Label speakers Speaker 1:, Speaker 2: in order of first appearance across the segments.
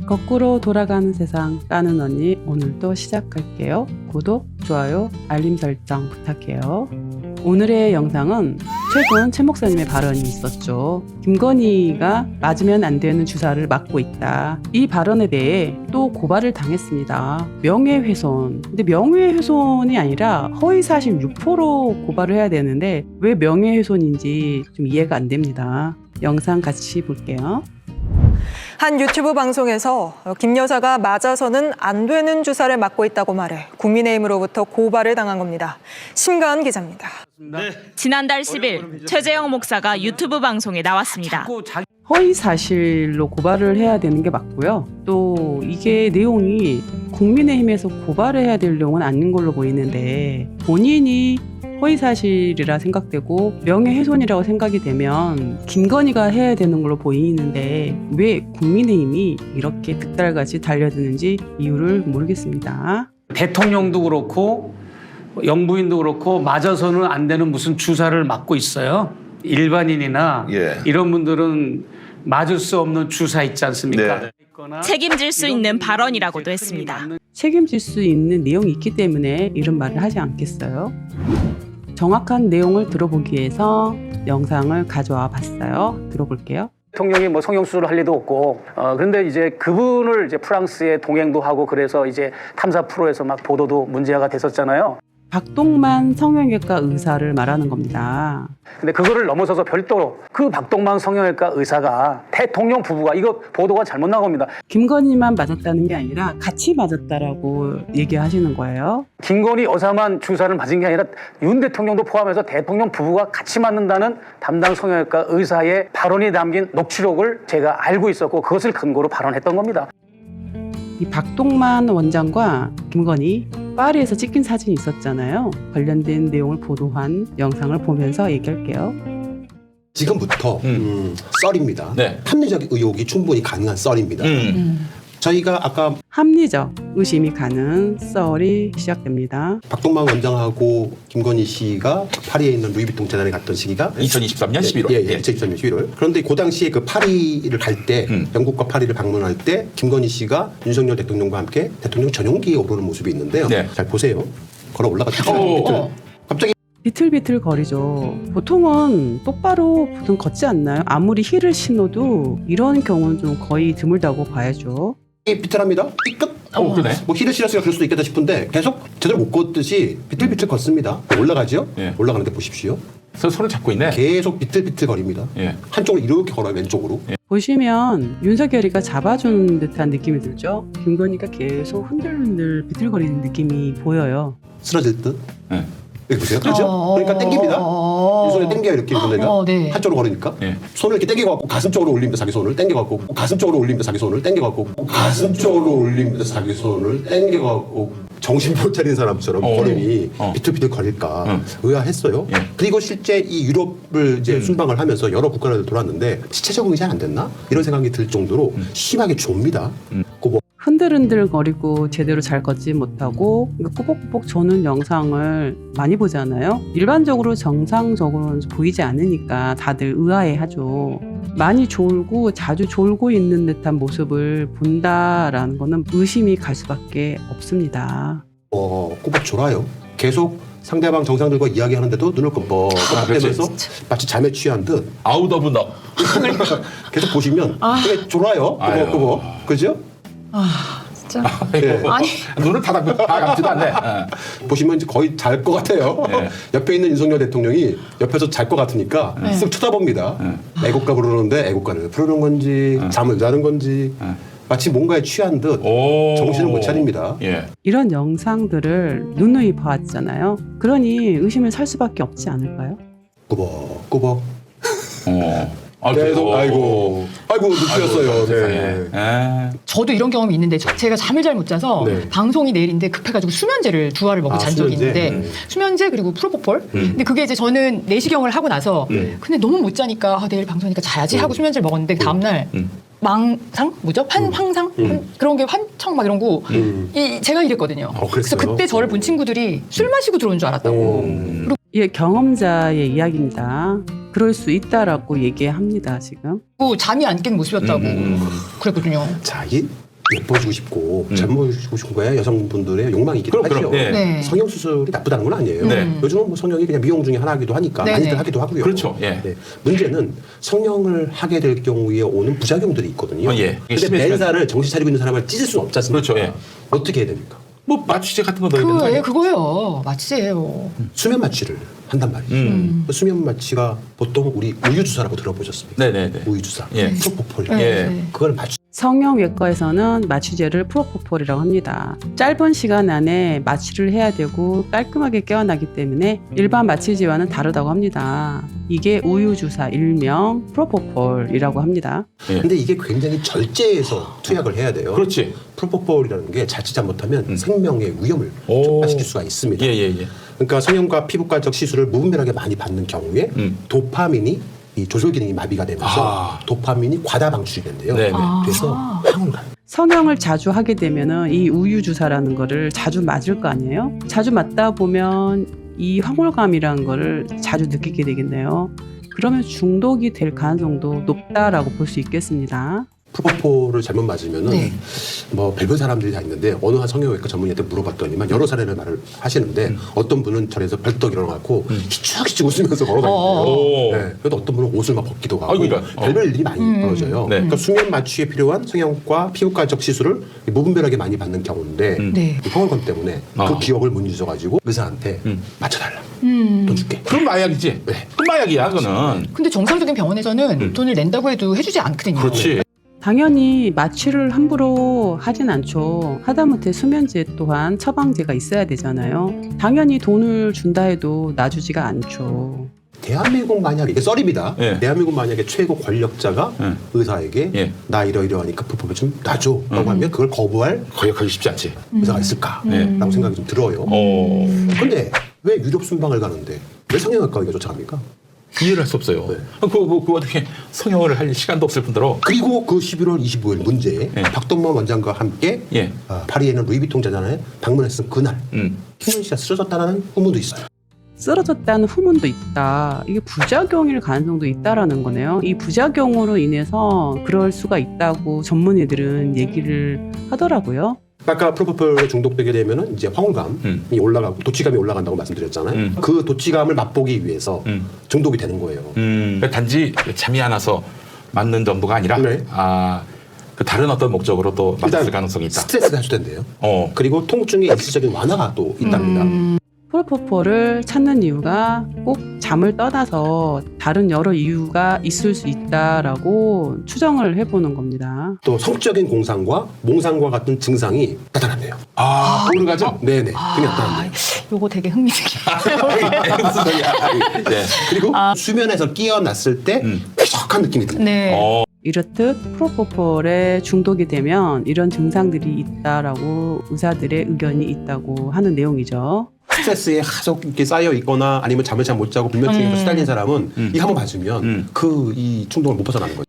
Speaker 1: 거꾸로 돌아가는 세상 까는 언니 오늘도 시작할게요. 구독, 좋아요, 알림 설정 부탁해요. 오늘의 영상은 최근 최 목사님의 발언이 있었죠. 김건희가 맞으면 안 되는 주사를 맞고 있다. 이 발언에 대해 또 고발을 당했습니다. 명예훼손. 근데 명예훼손이 아니라 허위사실 유포로 고발을 해야 되는데 왜 명예훼손인지 좀 이해가 안 됩니다. 영상 같이 볼게요.
Speaker 2: 한 유튜브 방송에서 김 여사가 맞아서는 안 되는 주사를 맞고 있다고 말해 국민의힘으로부터 고발을 당한 겁니다. 심가은 기자입니다.
Speaker 3: 지난달 10일 최재형 목사가 유튜브 방송에 나왔습니다.
Speaker 1: 허위 사실로 고발을 해야 되는 게 맞고요. 또 이게 내용이 국민의힘에서 고발을 해야 될 내용은 아닌 걸로 보이는데 본인이 허위 사실이라 생각되고 명예훼손이라고 생각이 되면 김건희가 해야 되는 걸로 보이는데 왜 국민의힘이 이렇게 득달같이 달려드는지 이유를 모르겠습니다.
Speaker 4: 대통령도 그렇고 영부인도 그렇고 맞아서는 안 되는 무슨 주사를 맞고 있어요. 일반인이나 이런 분들은 맞을 수 없는 주사 있지 않습니까?
Speaker 5: 네.
Speaker 3: 책임질 수 있는 발언이라고도 했습니다.
Speaker 1: 책임질 수 있는 내용이 있기 때문에 이런 말을 하지 않겠어요? 정확한 내용을 들어보기 위해서 영상을 가져와 봤어요. 들어볼게요.
Speaker 4: 대통령이 뭐 성형수술을 할 리도 없고, 그런데 이제 그분을 이제 프랑스에 동행도 하고 그래서 이제 탐사 프로에서 막 보도도 문제가 됐었잖아요.
Speaker 1: 박동만 성형외과 의사를 말하는 겁니다.
Speaker 4: 근데 그거를 넘어서서 별도로 그 박동만 성형외과 의사가 대통령 부부가 이거 보도가 잘못 나온 겁니다.
Speaker 1: 김건희만 맞았다는 게 아니라 같이 맞았다라고 얘기하시는 거예요.
Speaker 4: 김건희 여사만 주사를 맞은 게 아니라 윤 대통령도 포함해서 대통령 부부가 같이 맞는다는 담당 성형외과 의사의 발언이 담긴 녹취록을 제가 알고 있었고 그것을 근거로 발언했던 겁니다.
Speaker 1: 이 박동만 원장과 김건희 파리에서 찍힌 사진이 있었잖아요. 관련된 내용을 보도한 영상을 보면서 얘기할게요.
Speaker 5: 지금부터 썰입니다.
Speaker 6: 네.
Speaker 5: 합리적 의혹이 충분히 가능한 썰입니다. 저희가 아까
Speaker 1: 합리적 의심이 가는 썰이 시작됩니다.
Speaker 5: 박동만 원장하고 김건희 씨가 파리에 있는 루이비통 재단에 갔던 시기가
Speaker 6: 2023년 11월.
Speaker 5: 예, 2023년 11월. 그런데 그 당시에 그 파리를 갈 때 영국과 파리를 방문할 때 김건희 씨가 윤석열 대통령과 함께 대통령 전용기에 오르는 모습이 있는데요.
Speaker 6: 네.
Speaker 5: 잘 보세요. 걸어 올라갔죠. 갑자기
Speaker 1: 비틀비틀 거리죠. 보통은 똑바로 보통 걷지 않나요? 아무리 힐을 신어도 이런 경우는 좀 거의 드물다고 봐야죠.
Speaker 5: 비틀합니다. 삐끗.
Speaker 6: 그러네.
Speaker 5: 뭐 힐을 신었으니까 그럴 수도 있겠다 싶은데 계속 제대로 못 걷듯이 비틀비틀 걷습니다. 올라가죠.
Speaker 6: 예.
Speaker 5: 올라가는데 보십시오.
Speaker 6: 손을 잡고 있네.
Speaker 5: 계속 비틀비틀 거립니다.
Speaker 6: 예.
Speaker 5: 한쪽으로 이렇게 걸어요. 왼쪽으로.
Speaker 1: 보시면 윤석열이가 잡아주는 듯한 느낌이 들죠. 김건희가 계속 흔들흔들 비틀거리는 느낌이 보여요.
Speaker 5: 쓰러질 듯.
Speaker 6: 예.
Speaker 5: 여기 보세요. 그렇죠? 그러니까 땡깁니다. 이 손에 땡겨요. 이렇게 손에가.
Speaker 7: 네.
Speaker 5: 한쪽으로 걸으니까.
Speaker 6: 예.
Speaker 5: 손을 이렇게 땡겨갖고 가슴 쪽으로 올립니다. 자기 손을 땡겨갖고 가슴 쪽으로 올립니다. 자기 손을 땡겨갖고 가슴 쪽으로 올립니다. 자기 손을 땡겨갖고 정신 못 차린 사람처럼 걸음이 비틀비틀 거릴까 의아했어요.
Speaker 6: 예.
Speaker 5: 그리고 실제 이 유럽을 이제 순방을 하면서 여러 국가를 돌았는데 시체 적응이 잘 안 됐나? 이런 생각이 들 정도로 심하게 좁니다. 그
Speaker 1: 흔들흔들거리고 제대로 잘 걷지 못하고 꾸벅꾸벅 조는 영상을 많이 보잖아요. 일반적으로 정상적으로는 보이지 않으니까 다들 의아해하죠. 많이 졸고 자주 졸고 있는 듯한 모습을 본다라는 거는 의심이 갈 수밖에 없습니다.
Speaker 5: 꼬박 졸아요. 계속 상대방 정상들과 이야기하는데도 눈을 끔뻑끔뻑대면서 마치 잠에 취한 듯
Speaker 6: 아웃 오브 너.
Speaker 5: 계속 보시면 되게 졸아요. 꾸벅꾸벅. 그죠?
Speaker 7: 진짜.
Speaker 5: 예.
Speaker 7: 아니.
Speaker 6: 눈을 다 감지도 않네. 예.
Speaker 5: 보시면 이제 거의 잘 것 같아요.
Speaker 6: 네.
Speaker 5: 옆에 있는 윤석열 대통령이 옆에서 잘 것 같으니까 쓱 쳐다봅니다. 애국가 부르는데 애국가를 부르는 건지 잠을 자는 건지 마치 뭔가에 취한 듯 정신을 못 차립니다.
Speaker 6: 예.
Speaker 1: 이런 영상들을 누누이 봐왔잖아요. 그러니 의심을 살 수밖에 없지 않을까요?
Speaker 5: 꾸벅꾸벅.
Speaker 6: 계속
Speaker 5: 아이고 눈뜨였어요. 네.
Speaker 6: 예.
Speaker 7: 저도 이런 경험이 있는데 제가 잠을 잘 못 자서
Speaker 5: 네.
Speaker 7: 방송이 내일인데 급해가지고 수면제를 2알을 먹고 잔 적이
Speaker 5: 수면제?
Speaker 7: 있는데 수면제 그리고 프로포폴 근데 그게 이제 저는 내시경을 하고 나서 근데 너무 못 자니까 내일 방송이니까 자야지 하고 수면제를 먹었는데 다음날 망상? 뭐죠? 황상? 그런 게 환청 막 이런 거 제가 이랬거든요. 그래서
Speaker 5: 그랬어요?
Speaker 7: 그때 저를 본 친구들이 술 마시고 들어온 줄 알았다고. 그리고
Speaker 1: 예, 경험자의 이야기입니다. 그럴 수 있다라고 얘기합니다, 지금.
Speaker 7: 잠이 안 깬 모습이었다고 그랬거든요.
Speaker 5: 자, 이 예뻐지고 싶고 젊어지고 싶은 거야 여성분들의 욕망이기도 하죠.
Speaker 6: 네.
Speaker 7: 네.
Speaker 5: 성형 수술이 나쁘다는 건 아니에요.
Speaker 6: 네.
Speaker 5: 요즘은 뭐 성형이 그냥 미용 중에 하나이기도 하니까
Speaker 7: 네,
Speaker 5: 많이들
Speaker 7: 네.
Speaker 5: 하기도 하고요.
Speaker 6: 그렇죠. 예.
Speaker 5: 네. 문제는 성형을 하게 될 경우에 오는 부작용들이 있거든요.
Speaker 6: 예.
Speaker 5: 근데 맨살을 정신 차리고 있는 사람을 찢을 수는 없지 않습니까?
Speaker 6: 그렇죠. 예.
Speaker 5: 어떻게 해야 됩니까?
Speaker 6: 뭐 마취제 같은 거 넣어야 되는 거 아니에요?
Speaker 7: 그거요. 마취제예요.
Speaker 5: 수면 마취를 한단 말이죠. 수면 마취가 보통 우리 우유 주사라고 들어보셨습니까?
Speaker 6: 네네네.
Speaker 5: 우유 주사,
Speaker 6: 예.
Speaker 5: 프로포폴,
Speaker 6: 예.
Speaker 5: 그걸 마취.
Speaker 1: 성형외과에서는 마취제를 프로포폴이라고 합니다. 짧은 시간 안에 마취를 해야 되고 깔끔하게 깨어나기 때문에 일반 마취제와는 다르다고 합니다. 이게 우유주사 일명 프로포폴이라고 합니다.
Speaker 6: 예.
Speaker 5: 근데 이게 굉장히 절제해서 투약을 해야 돼요.
Speaker 6: 그렇지.
Speaker 5: 프로포폴이라는 게 자칫 잘못하면 생명의 위험을
Speaker 6: 오.
Speaker 5: 촉발시킬 수가 있습니다.
Speaker 6: 예예예.
Speaker 5: 그러니까 성형과 피부과적 시술을 무분별하게 많이 받는 경우에 도파민이 이 조절 기능이 마비가 되면서 도파민이 과다 방출이 된대요.
Speaker 6: 네네.
Speaker 5: 그래서 황홀감.
Speaker 1: 성형을 자주 하게 되면은 이 우유주사라는 거를 자주 맞을 거 아니에요? 자주 맞다 보면 이 황홀감이라는 거를 자주 느끼게 되겠네요. 그러면 중독이 될 가능성도 높다라고 볼 수 있겠습니다.
Speaker 5: 프로포폴을 잘못 맞으면은
Speaker 7: 네.
Speaker 5: 뭐 별별 사람들이 다 있는데 어느 한 성형외과 전문의한테 물어봤더니만 여러 사례를 말을 하시는데 어떤 분은 절에서 벌떡 일어나고 희죽희죽 웃으면서 걸어다니는데요. 네. 그래도 어떤 분은 옷을 막 벗기도 하고
Speaker 6: 그러니까.
Speaker 5: 별별 일이 많이 벌어져요.
Speaker 6: 네.
Speaker 5: 그러니까 수면 마취에 필요한 성형과 피부과적 시술을 무분별하게 많이 받는 경우인데
Speaker 7: 네.
Speaker 5: 이 황홀감 때문에 그 기억을 못 잊어가지고 의사한테 맞춰달라. 돈 줄게.
Speaker 6: 그건 마약이지.
Speaker 5: 네.
Speaker 6: 그건 마약이야, 그거는.
Speaker 7: 근데 정상적인 병원에서는 돈을 낸다고 해도 해주지 않거든요.
Speaker 6: 그렇지.
Speaker 1: 당연히 마취를 함부로 하진 않죠. 하다못해 수면제 또한 처방제가 있어야 되잖아요. 당연히 돈을 준다 해도 놔주지가 않죠.
Speaker 5: 대한민국 만약에 이게 썰입니다.
Speaker 6: 예.
Speaker 5: 대한민국 만약에 최고 권력자가
Speaker 6: 예.
Speaker 5: 의사에게
Speaker 6: 예.
Speaker 5: 나 이러이러하니까 프로포폴 좀 놔줘라고 하면 그걸 거부할
Speaker 6: 거역하기 쉽지 않지.
Speaker 5: 의사가 있을까라고 생각이 좀 들어요. 근데 왜 유럽 순방을 가는데 왜 성형외과가 쫓아갑니까?
Speaker 6: 이해를 할 수 없어요.
Speaker 5: 네.
Speaker 6: 그 어떻게 성형을 할 시간도 없을 뿐더러.
Speaker 5: 그리고 그 11월 25일 문제에
Speaker 6: 예.
Speaker 5: 박동만 원장과 함께
Speaker 6: 예.
Speaker 5: 파리에는 루이비통 재단에 방문했은 그날 김현 씨가 쓰러졌다는 후문도 있어요.
Speaker 1: 쓰러졌다는 후문도 있다. 이게 부작용일 가능성도 있다라는 거네요. 이 부작용으로 인해서 그럴 수가 있다고 전문의들은 얘기를 하더라고요.
Speaker 5: 아까 프로포폴에 중독되게 되면은 이제 황홀감이 올라가고 도취감이 올라간다고 말씀드렸잖아요. 그 도취감을 맛보기 위해서 중독이 되는 거예요.
Speaker 6: 그러니까 단지 잠이 안 와서 맞는 정도가 아니라
Speaker 5: 네.
Speaker 6: 그 다른 어떤 목적으로 또 맞을
Speaker 5: 일단
Speaker 6: 가능성이 있다.
Speaker 5: 스트레스가 해소된대요. 그리고 통증의 일시적인 완화가 또 있답니다.
Speaker 1: 프로포폴을 찾는 이유가 꼭 잠을 떠나서 다른 여러 이유가 있을 수 있다라고 추정을 해보는 겁니다.
Speaker 5: 또 성적인 공상과 몽상과 같은 증상이 나타난대요.
Speaker 6: 오르가죠?
Speaker 5: 네네. 그게 나타난대요.
Speaker 7: 요거 되게 흥미진진해요.
Speaker 6: 무슨 소리야? 네.
Speaker 5: 그리고 수면에서 깨어났을 때 쾌적한 느낌이 듭니다.
Speaker 7: 네.
Speaker 1: 이렇듯 프로포폴에 중독이 되면 이런 증상들이 있다라고 의사들의 의견이 있다고 하는 내용이죠.
Speaker 5: 스트레스에 하속 이렇게 쌓여 있거나 아니면 잠을 잘 못 자고 불면증에 시달린 사람은 이거 한번 맞으면 이 충동을 못 벗어나는 거죠.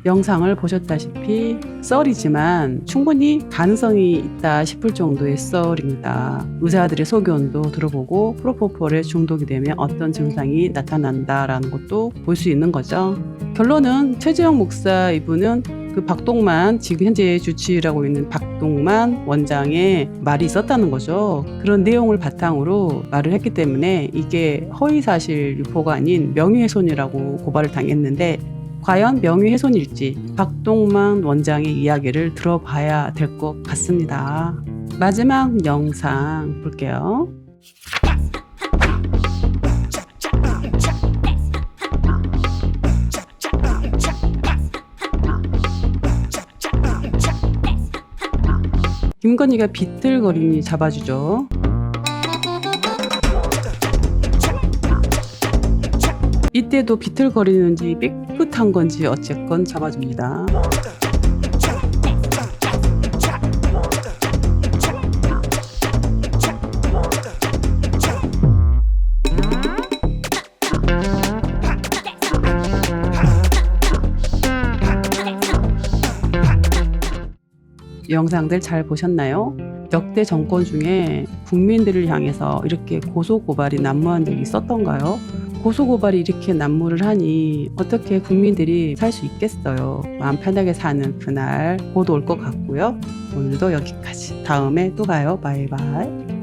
Speaker 1: 영상을 보셨다시피 썰이지만 충분히 가능성이 있다 싶을 정도의 썰입니다. 의사들의 소견도 들어보고 프로포폴에 중독이 되면 어떤 증상이 나타난다라는 것도 볼 수 있는 거죠. 결론은 최재형 목사 이분은 그 박동만 지금 현재 주치의라고 있는 박동만 원장의 말이 있었다는 거죠. 그런 내용을 바탕으로 말을 했기 때문에 이게 허위사실 유포가 아닌 명예훼손이라고 고발을 당했는데 과연 명예훼손일지 박동만 원장의 이야기를 들어봐야 될 것 같습니다. 마지막 영상 볼게요. 김건희가 비틀거림이 잡아주죠. 이때도 비틀거리는지 삐끗한 건지 어쨌건 잡아줍니다. 영상들 잘 보셨나요? 역대 정권 중에 국민들을 향해서 이렇게 고소고발이 난무한 적이 있었던가요? 고소고발이 이렇게 난무를 하니 어떻게 국민들이 살 수 있겠어요. 마음 편하게 사는 그날 곧 올 것 같고요. 오늘도 여기까지. 다음에 또 가요. 바이바이.